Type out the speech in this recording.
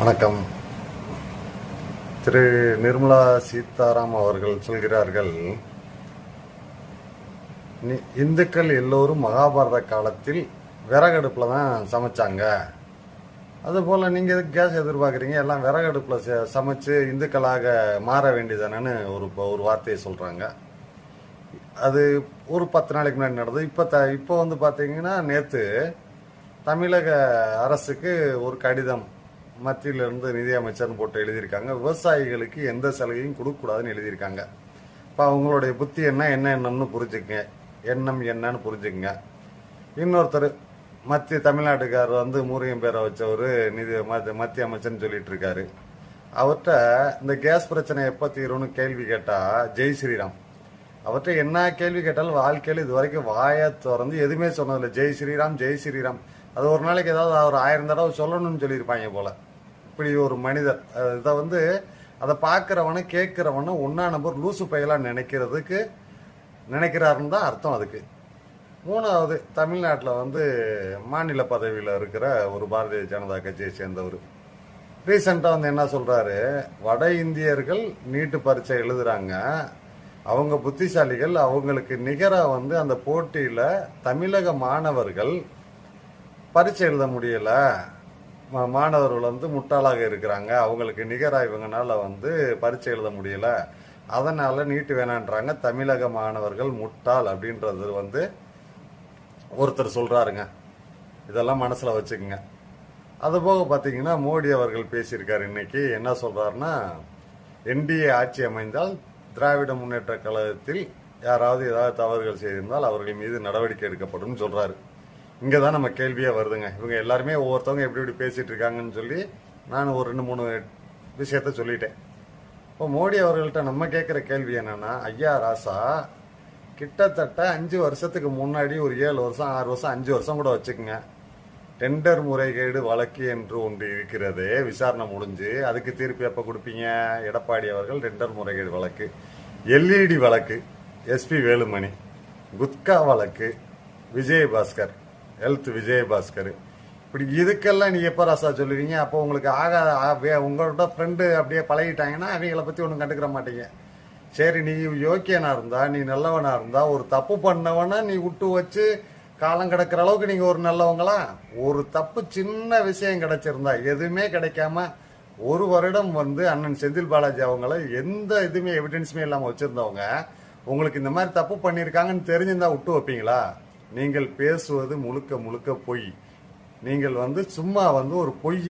வணக்கம். திரு நிர்மலா சீதாராம் அவர்கள் சொல்கிறார்கள், இந்துக்கள் எல்லோரும் மகாபாரத காலத்தில் விறகடுப்பில் தான் சமைச்சாங்க. அதுபோல் நீங்கள் எதுக்கு கேஸ் எதிர்பார்க்குறீங்க? எல்லாம் விறகடுப்பில் சமைச்சு இந்துக்களாக மாற வேண்டியதானு ஒரு வார்த்தையை சொல்கிறாங்க. அது ஒரு 10 நாளைக்கு முன்னாடி நடந்தது. இப்போ வந்து பார்த்தீங்கன்னா, நேற்று தமிழக அரசுக்கு ஒரு கடிதம் மத்தியிலிருந்து நிதியமைச்சர்னு போட்டு எழுதியிருக்காங்க. விவசாயிகளுக்கு எந்த சலுகையும் கொடுக்கக்கூடாதுன்னு எழுதியிருக்காங்க. இப்போ அவங்களுடைய புத்தி என்னன்னு புரிஞ்சுக்குங்க, எண்ணம் என்னன்னு புரிஞ்சுக்குங்க. இன்னொருத்தர் தமிழ்நாட்டுக்காரர் வந்து மூரியம் பேரை வச்சவர் மத்திய அமைச்சர்னு சொல்லிட்டு இருக்காரு. அவர்கிட்ட இந்த கேஸ் பிரச்சனை எப்போ தீரும்னு கேள்வி கேட்டால் ஜெய் ஸ்ரீராம். அவர்கிட்ட என்ன கேள்வி கேட்டாலும் வாழ்க்கையில் இது வரைக்கும் வாயை திறந்து எதுவுமே சொன்னதில்லை. ஜெய் ஸ்ரீராம் ஜெய் ஸ்ரீராம். அது ஒரு நாளைக்கு ஏதாவது ஒரு 1000 தடவை சொல்லணும்னு சொல்லியிருப்பாங்க போல. இப்படி ஒரு மனிதர் இதை வந்து அதை பார்க்குறவனை கேட்குறவனை ஒன்றா நம்பர் லூசு பையலாக நினைக்கிறாருன்னு தான் அர்த்தம். அதுக்கு மூணாவது, தமிழ்நாட்டில் வந்து மாநில பதவியில் இருக்கிற ஒரு பாரதிய ஜனதா கட்சியை சேர்ந்தவர் ரீசெண்டாக வந்து என்ன சொல்கிறாரு, வட இந்தியர்கள் நீட்டு பரீட்சை எழுதுகிறாங்க, அவங்க புத்திசாலிகள், அவங்களுக்கு நிகராக வந்து அந்த போட்டியில் தமிழக மாணவர்கள் பரீட்சை எழுத முடியலை, மாணவர்கள் வந்து முட்டாளாக இருக்கிறாங்க, அவங்களுக்கு நிகராக இவங்கனால வந்து பரீட்சை எழுத முடியலை, அதனால் நீட்டு வேணான்றாங்க, தமிழக மாணவர்கள் முட்டாள் அப்படின்றது வந்து ஒருத்தர் சொல்கிறாருங்க. இதெல்லாம் மனசில் வச்சுக்கோங்க. அதுபோக பார்த்தீங்கன்னா, மோடி அவர்கள் பேசியிருக்காரு. இன்னைக்கு என்ன சொல்கிறாருன்னா, என்டிஏ ஆட்சி அமைந்தால் திராவிட முன்னேற்ற கழகத்தில் யாராவது ஏதாவது தவறுகள் செய்திருந்தால் அவர்கள் மீது நடவடிக்கை எடுக்கப்படும் சொல்கிறாரு. இங்கே தான் நம்ம கேள்வியாக வருதுங்க. இவங்க எல்லாருமே ஒவ்வொருத்தவங்க எப்படி பேசிகிட்டு இருக்காங்கன்னு சொல்லி நான் ஒரு 2-3 விஷயத்த சொல்லிட்டேன். இப்போ மோடி அவர்கள்ட்ட நம்ம கேட்குற கேள்வி என்னென்னா, ஐயா ராசா, கிட்டத்தட்ட 5 வருஷத்துக்கு முன்னாடி ஒரு 7 வருஷம் 6 வருஷம் 5 வருஷம் கூட வச்சுக்கோங்க, டெண்டர் முறைகேடு வழக்கு என்று ஒன்று இருக்கிறது, விசாரணை முடிஞ்சு அதுக்கு தீர்ப்பு எப்போ கொடுப்பீங்க? எடப்பாடி அவர்கள் டெண்டர் முறைகேடு வழக்கு, எல்இடி வழக்கு எஸ்பி வேலுமணி, குட்கா வழக்கு விஜயபாஸ்கர், ஹெல்த் விஜயபாஸ்கர், இப்படி இதுக்கெல்லாம் நீங்கள் எப்போ ராசா சொல்லுவீங்க? அப்போ உங்களுக்கு உங்களோட ஃப்ரெண்டு அப்படியே பழகிட்டாங்கன்னா அவங்கள பற்றி ஒன்றும் கண்டுக்கிற மாட்டீங்க. சரி, நீ யோக்கியனாக இருந்தா, நீ நல்லவனாக இருந்தா, ஒரு தப்பு பண்ணவனா நீ விட்டு வச்சு காலம் கிடக்கிற அளவுக்கு நீங்கள் ஒரு நல்லவங்களா? ஒரு தப்பு சின்ன விஷயம் கிடைச்சிருந்தா, எதுவுமே கிடைக்காம 1 வருடம் வந்து அண்ணன் செந்தில் பாலாஜி அவங்கள எந்த இதுவுமே எவிடன்ஸுமே இல்லாமல் வச்சுருந்தவங்க உங்களுக்கு இந்த மாதிரி தப்பு பண்ணியிருக்காங்கன்னு தெரிஞ்சிருந்தா விட்டு வைப்பீங்களா? நீங்கள் பேசுவது முழுக்க முழுக்க பொய். நீங்கள் வந்து சும்மா வந்து ஒரு பொய்